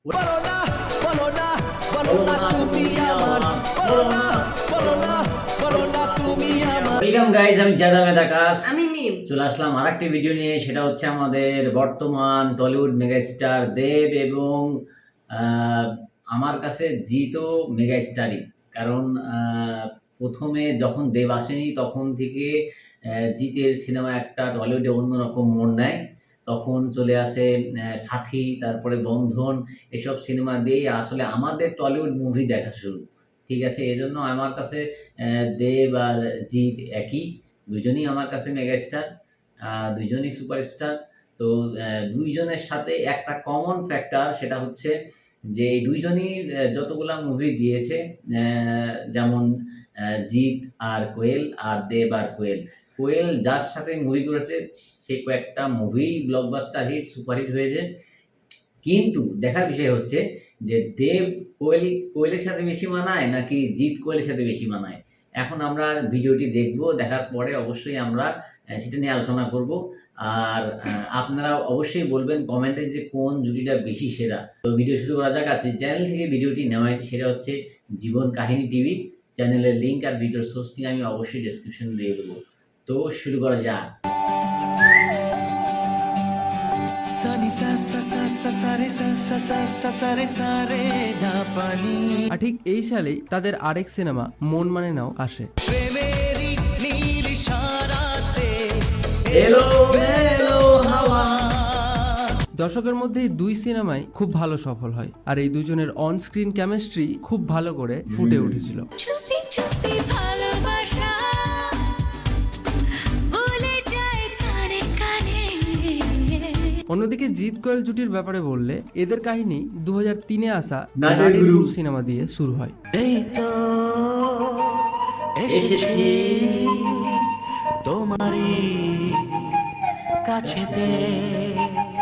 বলো না, বলো না, বলো না তুমি আমার, বলো না, বলো না, বলো না তুমি আমার। ওয়েলকাম গাইস, আমি জাদামেদ আকাশ। আমি মিম। চলে আসলাম আরেকটি ভিডিও নিয়ে। সেটা হচ্ছে আমাদের বর্তমান টলিউড মেগাস্টার দেব এবং আহ, আমার কাছে জিতও মেগাস্টারই। কারণ প্রথমে যখন দেব আসেনি তখন থেকে জিতের সিনেমা একটা টলিউডে অন্যরকম মোড় নেয়। তখন চলে আসে সাথী, তারপরে বন্ধন, এসব সিনেমা দিয়েই আসলে আমাদের টলিউড মুভি দেখা শুরু। ঠিক আছে, এজন্য আমার কাছে দেব আর জিৎ একই, দুজনই আমার কাছে মেগাস্টার, দুইজনই সুপারস্টার। তো দুইজনের সাথে একটা কমন ফ্যাক্টর, সেটা হচ্ছে যে এই দুইজনই যতগুলা মুভি দিয়েছে, যেমন জিৎ আর কোয়েল, আর দেব আর কোয়েল। কোয়েল যার সাথে মুভি করেছে সে কয়েকটা মুভি ব্লকবাস্টার হিট, সুপারহিট হয়েছে। কিন্তু দেখার বিষয় হচ্ছে যে দেব কোয়েলের সাথে বেশি মানায় নাকি জিৎ কোয়েলের সাথে বেশি মানায়। এখন আমরা ভিডিওটি দেখব, দেখার পরে অবশ্যই আমরা সেটা নিয়ে আলোচনা করব। আর আপনারা অবশ্যই বলবেন কমেন্টে যে কোন জুটিটা বেশি সেরা। তো ভিডিও শুরু করা যাক। আছে চ্যানেল থেকে ভিডিওটি নেওয়া হয়েছে, সেটা হচ্ছে জীবন কাহিনী টিভি। চ্যানেলের লিঙ্ক আর ভিডিওর সোর্সটি আমি অবশ্যই ডেসক্রিপশনে দিয়ে দেবো। তো শুরু করা যাক। আর ঠিক এই সালেই তাদের আরেক সিনেমা মন মানে নাও আসে। দর্শকের মধ্যে এই দুই সিনেমাই খুব ভালো সফল হয়, আর এই দুজনের অন স্ক্রিন কেমিস্ট্রি খুব ভালো করে ফুটে উঠেছিল। অন্যদিকে জিৎ কোয়েল জুটির ব্যাপারে বললে এদের কাহিনী 2003-এ আসা নাটের গুরু সিনেমা দিয়ে শুরু হয়। এসেছি তোমারই কাছেতে।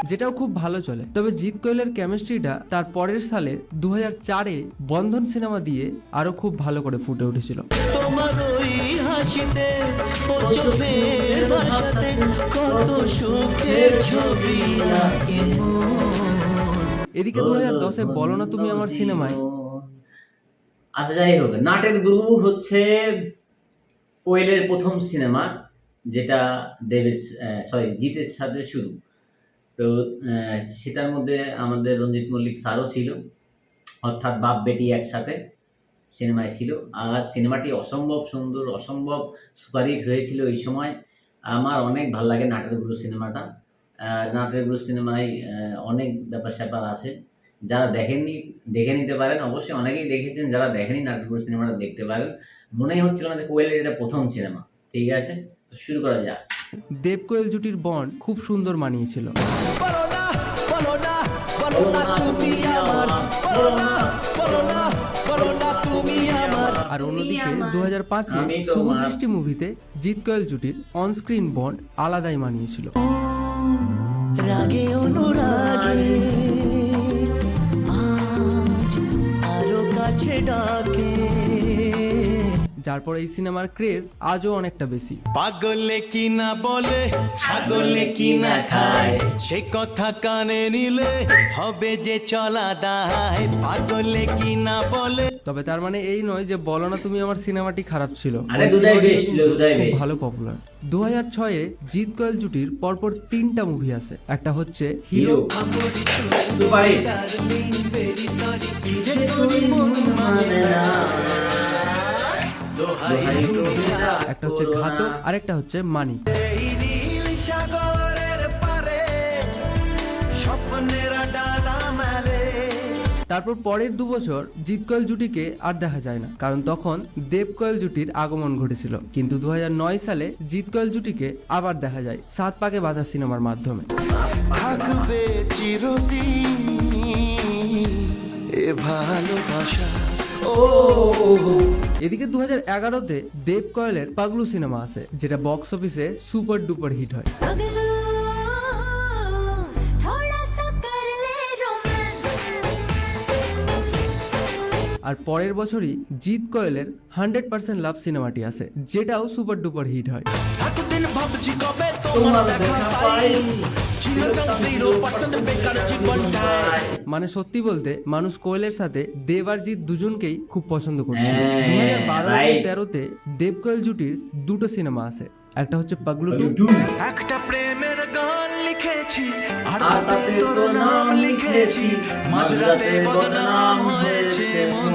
যেটাও খুব ভালো চলে। তবে জিৎ কোয়েলের কেমিস্ট্রিটা তার পরের সালে 2004-এ বন্ধন সিনেমা দিয়ে আরো খুব ভালো করে ফুটে উঠেছিল। তোমার ওই হাসিতে, ও চোখের ভাষাতে কত সুখের ছবি আঁকে মন। এদিকে 2010-এ বলো না তুমি আমার সিনেমায়। আচ্ছা, যাই হোক, নাটের গুরু হচ্ছে কোয়েলের প্রথম সিনেমা, যেটা জিতের সাথে শুরু। তো সেটার মধ্যে আমাদের রঞ্জিত মল্লিক স্যারও ছিল, অর্থাৎ বাপ বেটি একসাথে সিনেমায় ছিল। আর সিনেমাটি অসম্ভব সুন্দর, অসম্ভব সুপারহিট হয়েছিল ওই সময়। আমার অনেক ভালো লাগে নাটের গুরু সিনেমাটা। নাটের গুরু সিনেমায় অনেক ব্যাপার স্যাপার আছে। যারা দেখেননি দেখে নিতে পারেন, অবশ্যই অনেকেই দেখেছেন। যারা দেখেনি নাটের গুরু সিনেমাটা দেখতে পারেন। মনেই হচ্ছিল না যে কোয়েলের এটা প্রথম সিনেমা। ঠিক আছে, তো শুরু করা যাক। দেব কোয়েল জুটির বন্ড খুব সুন্দর মানিয়েছিল। বলো না, বলো না, বলো না তুমি আমার, বলো না, বলো না, বলো না তুমি আমার। আর অন্যদিকে 2005-এ শুভদৃষ্টি মুভিতে জিৎ কোয়েল জুটির অন স্ক্রিন বন্ড আলাদাই মানিয়েছিল। রাগে অনুরাগে আজ আরো কাছে ডাকে। যার পর এই সিনেমার ক্রেজ আজও অনেকটা বেশি। পাগলে কি না বলে, ছাগলে কি না খায়, সে কথা কানে নিলে হবে যে চলা দায়। পাগলে কি না বলে। তবে তার মানে এই নয় যে বলো না তুমি আমার সিনেমাটি খারাপ ছিল। আরে দুটাই বেশ ছিল, দুটাই খুব বেশ ভালো পপুলার। 2006-এ জিৎ কোয়েল জুটির পরপর 3টা মুভি আছে। একটা হচ্ছে হিরো, সুপারহিট। একটা হচ্ছে ঘাতক, আর একটা হচ্ছে মানি। এই নীল সাগরের পারে স্বপ্নেরা ডানা মেলে। তারপর পরের 2 বছর জিৎ কোয়েল জুটিকে আর দেখা যায় না, কারণ তখন দেব কোয়েল জুটির আগমন ঘটেছিল। কিন্তু 2009 সালে জিৎ কোয়েল জুটিকে আবার দেখা যায় সাত পাকে বাঁধা সিনেমার মাধ্যমে। থাকবে চিরদিন এ ভালোবাসা। এদিকে 2011-তে দেব কোয়েলের পাগলু সিনেমা আছে, যেটা বক্স অফিসে সুপার ডুপার হিট হয়। আর পরের বছরই জিৎ কোয়েলের 100% লাভ সিনেমাটি আছে, যেটাও সুপার ডুপার হিট হয়। এতদিন ভাবছি কবে তোমার দেখা পাই, ছিল 0% বেকার জীবনটায়। মানে সত্যি বলতে মানুষ কোয়েলের সাথে দেব আর জিৎ দুজনকেই খুব পছন্দ করছে। হ্যাঁ, 2012 এবং right. 13-তে দেব কোয়েল জুটির দুটো সিনেমা আসে, একটা হচ্ছে পাগলু 2, একটা প্রেমের গান লিখেছি আর আর তাতে তোর নাম লিখেছি, মাঝরাতে বদনাম হয়েছে মন।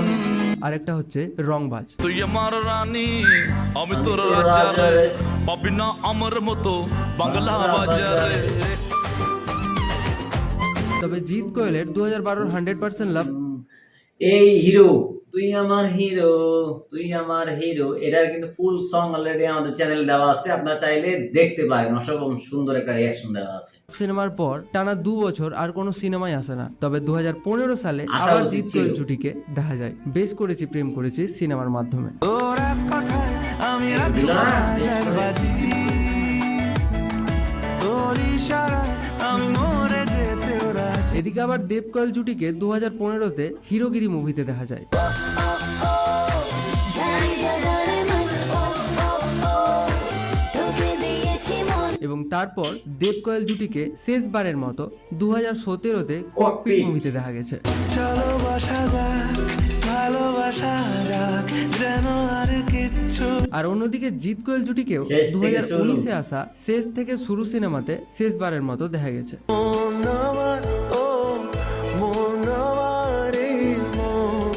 আর একটা হচ্ছে রংবাজ। তুই আমার রানী আমি তোর রাজা রে, পাবি না আমার মতো বাংলা বাজারে। তবে জিৎ কোয়েলের 2012 100% লাভ এই হিরো, তুই আমার হিরো, তুই আমার হিরো, এটার কিন্তু ফুল সং অলরেডি আমাদের চ্যানেলে দেওয়া আছে, আপনারা চাইলে দেখতে পারেন, অসম্ভব সুন্দর একটা রিয়াকশন দেওয়া আছে। সিনেমার পর টানা 2 বছর আর কোনো সিনেমাই আসে না। তবে 2015 সালে আসা আবার উচিত জিৎ ছিল। কোয়েল জুটিকে দেখা যায় বেশ করেছি প্রেম করেছি সিনেমার মাধ্যমে। তোর এক কথায় আমি রাখি দিল না? বেশ হাজার করেছি। বাজি, তোর ইশারায় আমি মরে যেতেও রাজি। এদিকে আবার দেব কোয়েল জুটিকে 2015-তে হিরোগিরি মুভিতে দেখা যায়। এবং তারপর দেব কোয়েল জুটিকে শেষবারের মতো 2017-তে ককপিট মুভিতে দেখা গেছে। চলো বাসা যাক, ভালোবাসা যাক, যেন আর কিচ্ছু। আর অন্যদিকে জিৎ কোয়েল জুটিকেও শেষ থেকে 2019-এ আসা শেষ থেকে শুরু সিনেমাতে শেষবারের মতো দেখা গেছে। মন আমার, ও মন আমার, এই মন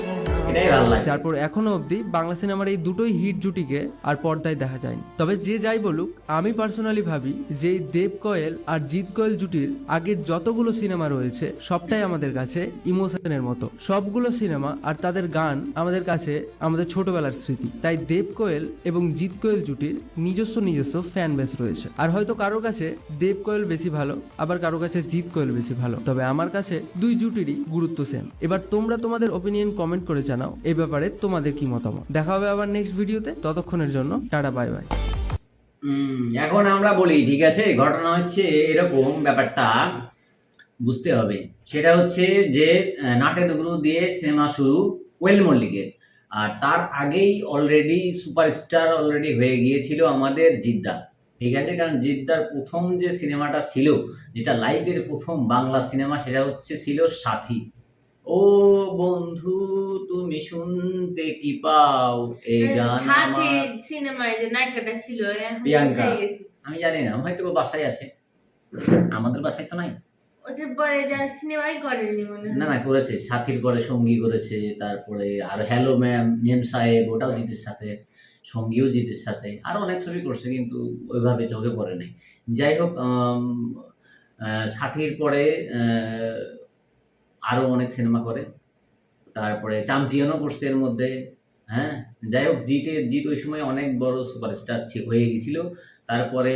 এটাই ভালো লাগে। যারপর এখনো অবধি বাংলা সিনেমার এই দুটোই হিট জুটিকে আর পর্দায় দেখা যায়নি। তবে যে যাই বলুক, আমি পার্সোনালি ভাবি যে এই দেব কোয়েল আর জিৎ কোয়েল জুটির আগের যতগুলো সিনেমা রয়েছে সবটাই আমাদের কাছে ইমোশনের মতো। সবগুলো সিনেমা আর তাদের গান আমাদের কাছে আমাদের ছোটবেলার স্মৃতি। তাই দেব কোয়েল এবং জিৎ কোয়েল জুটির নিজস্ব ফ্যান বেস রয়েছে। আর হয়তো কারোর কাছে দেব কোয়েল বেশি ভালো, আবার কারোর কাছে জিৎ কোয়েল বেশি ভালো। তবে আমার কাছে দুই জুটিরই গুরুত্ব সেম। এবার তোমরা তোমাদের ওপিনিয়ন কমেন্ট করে জানাও এই ব্যাপারে তোমাদের কি মতামত। দেখা হবে আবার নেক্সট ভিডিওতে, ততক্ষণের জন্য টাটা, বাই বাই। এখন আমরা বলি, ঠিক আছে, ঘটনা হচ্ছে এরকম, ব্যাপারটা বুঝতে হবে। সেটা হচ্ছে যে নাটের গুরু দিয়ে সিনেমা শুরু কোয়েল মল্লিকের, আর তার আগেই অলরেডি সুপারস্টার অলরেডি হয়ে গিয়েছিল আমাদের জিদ্দা, ঠিক আছে। কারণ জিদ্দার প্রথম যে সিনেমাটা ছিল, যেটা লাইভের প্রথম বাংলা সিনেমা, সেটা ছিল সাথী। ও বন্ধু তুমি শুনতে কি পাও, এই গান সাথে আমার। সিনেমায় যে নায়িকাটা ছিল এখন প্রিয়াঙ্কা। কোথায় গেছে? আমি জানি না, হয়তো বা বাসায় আছে, আমাদের বাসায় তো নাই। ও যে পরে যার সিনেমাই করেনি মনে হয়। না না, করেছে, সাথীর পরে সঙ্গী করেছে, তারপরে আর হ্যালো ম্যাম, মেম সাহেব, ওটাও জিতের সাথে, সঙ্গীও জিতের সাথে, আরো অনেক ছবি করছে, কিন্তু ওইভাবে চোখে পড়ে নাই। যাই হোক, সাথীর পরে আরো অনেক সিনেমা করে, তারপরে চ্যাম্পিয়নও করছে এর মধ্যে। হ্যাঁ, যাই হোক, জিৎ ওই সময় অনেক বড় সুপারস্টার হয়ে গেছিল। তারপরে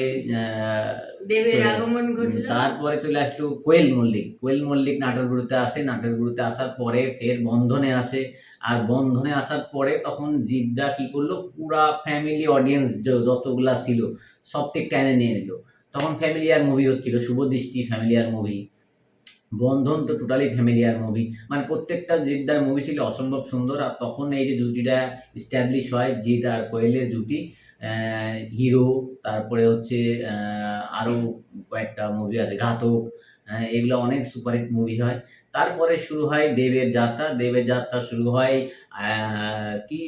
দেবের আগমন ঘটলো। তারপরে চলে আসলো কোয়েল মল্লিক নাটের গুরুতে আসে, নাটের গুরুতে আসার পরে ফের বন্ধনে আসে, আর বন্ধনে আসার পরে তখন জিদ্দা কি করলো, পুরা ফ্যামিলি অডিয়েন্স যতগুলা ছিল সব থেকে টেনে নিয়ে নিল। তখন ফ্যামিলিয়ার মুভি হচ্ছিল, শুভদৃষ্টি ফ্যামিলিয়ার মুভি, বন্ধন তো টোটালি ফ্যামিলিয়ার মুভি, মানে প্রত্যেকটা জিদ্দার মুভি ছিল অসম্ভব সুন্দর। আর তখন এই যে জুটিটা স্ট্যাবলিশ হয়, জিৎ আর কোয়েলের জুটি, হিরো, তারপরে হচ্ছে আরও কয়েকটা মুভি আছে, ঘাতক, এগুলো অনেক সুপারহিট মুভি হয়। তারপরে শুরু হয় দেবের যাত্রা শুরু হয় কি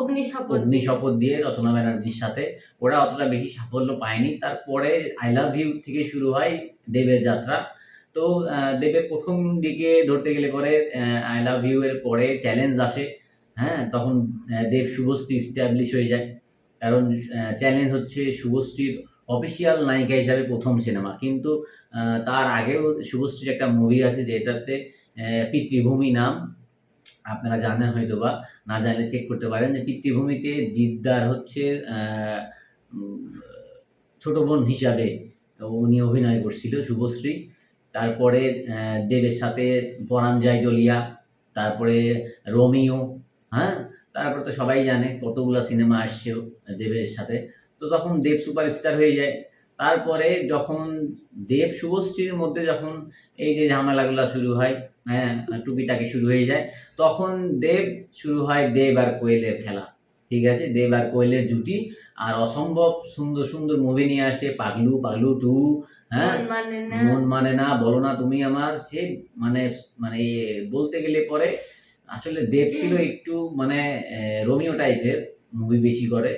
অগ্নিশপথ দিয়ে রচনা ব্যানার্জির সাথে। ওরা অতটা বেশি সাফল্য পায়নি। তারপরে আই লাভ ইউ থেকে শুরু হয় দেবের যাত্রা। তো দেবের প্রথম দিকে ধরতে গেলে পরে আই লাভ ইউ এর পরে চ্যালেঞ্জ আসে। হ্যাঁ, তখন দেব শুভশ্রী স্ট্যাবলিশ হয়ে যায়, কারণ চ্যালেঞ্জ হচ্ছে শুভশ্রীর অফিসিয়াল নায়িকা হিসাবে প্রথম সিনেমা। কিন্তু তার আগেও শুভশ্রীর একটা মুভি আছে যেটাতে পিতৃভূমি নাম, আপনারা জানেন হয়তো বা, না জানলে চেক করতে পারেন, যে পিতৃভূমিতে জিদ্দার হচ্ছে ছোট বোন হিসাবে উনি অভিনয় করছিল শুভশ্রী। তারপরে দেবের সাথে পরাণ যায় জ্বলিয়া, তারপরে রোমিও, হ্যাঁ, তারপরে তো সবাই জানে কতগুলো সিনেমা আসছে দেবের সাথে। তো তখন দেব সুপারস্টার হয়ে যায়। তারপরে যখন দেব শুভশ্রীর মধ্যে যখন এই যে ঝামেলাগুলো শুরু হয়, হ্যাঁ, টুকিটাকি শুরু হয়ে যায়, তখন শুরু হয় দেব আর কোয়েলের খেলা, ঠিক আছে, দেব আর কোয়েলের জুটি। আর অসম্ভব সুন্দর সুন্দর মুভি নিয়ে আসে, পাগলু 2, হ্যাঁ, মন মানে না। মন মানে না, বলো না তুমি আমার, সে মানে মানে বলতে গেলে পরে আসলে দেব ছিল একটু মানে রোমিও টাইপের, মুভি বেশি করে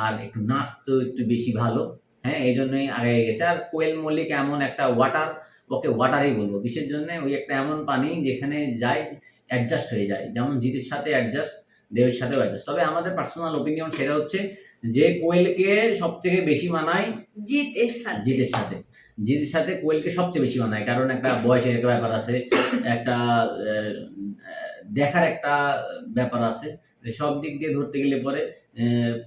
আর একটু নাচতো একটু বেশি ভালো। হ্যাঁ, এই জন্যই আগে গেছে। আর কোয়েল মল্লিক এমন একটা ওয়াটার, ওকে ওয়াটারই বলবো। কিসের জন্য? ওই একটা এমন পানি যেখানে যায় অ্যাডজাস্ট হয়ে যায়, যেমন জিতের সাথে অ্যাডজাস্ট, দেবের সাথেও অ্যাডজাস্ট। তবে আমাদের পার্সোনাল ওপিনিয়ন সেটা হচ্ছে যে কোয়েলকে সব থেকে বেশি মানায় জিৎ এর সাথে। জিতের সাথে। জিতের সাথে কোয়েলকে সবচেয়ে বেশি মানায়, কারণ একটা বয়সের একটা ব্যাপার আছে, একটা দেখার একটা ব্যাপার আছে। সব দিক দিয়ে ধরতে গেলে পরে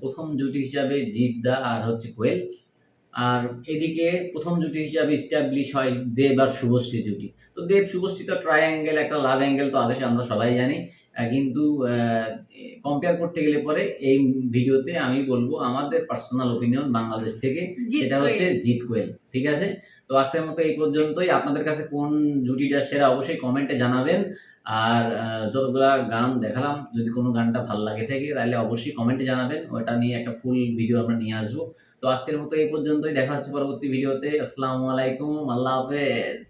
প্রথম জুটি হিসাবে জিৎদা আর হচ্ছে কোয়েল। আর এদিকে প্রথম জুটি হিসাবে এস্টাবলিশ হয় দেব আর শুভশ্রী জুটি। তো দেব শুভশ্রী তো ট্রায়াঙ্গেল, একটা লাভ অ্যাঙ্গেল তো আছে, আমরা সবাই জানি। কিন্তু কম্পেয়ার করতে গেলে পরে এই ভিডিওতে আমি বলবো আমাদের পার্সোনাল ওপিনিয়ন বাংলাদেশ থেকে, জিৎ সেটা হচ্ছে কোয়েল। জিৎ কোয়েল। ঠিক আছে? তো আজকের মতো এই পর্যন্তই। আপনাদের কাছে কোন জুটিটা সেরা অবশ্যই কমেন্টে জানাবেন। আর যতগুলা গান দেখালাম, যদি কোনো গানটা ভালো লাগে থাকে তাহলে অবশ্যই কমেন্টে জানাবেন। ওটা নিয়ে একটা ফুল ভিডিও আমরা নিয়ে আসবো। তো আজকের মতো এই পর্যন্তই। দেখা হচ্ছে পরবর্তী ভিডিওতে। আসসালামু আলাইকুম, আল্লাহ হাফেজ।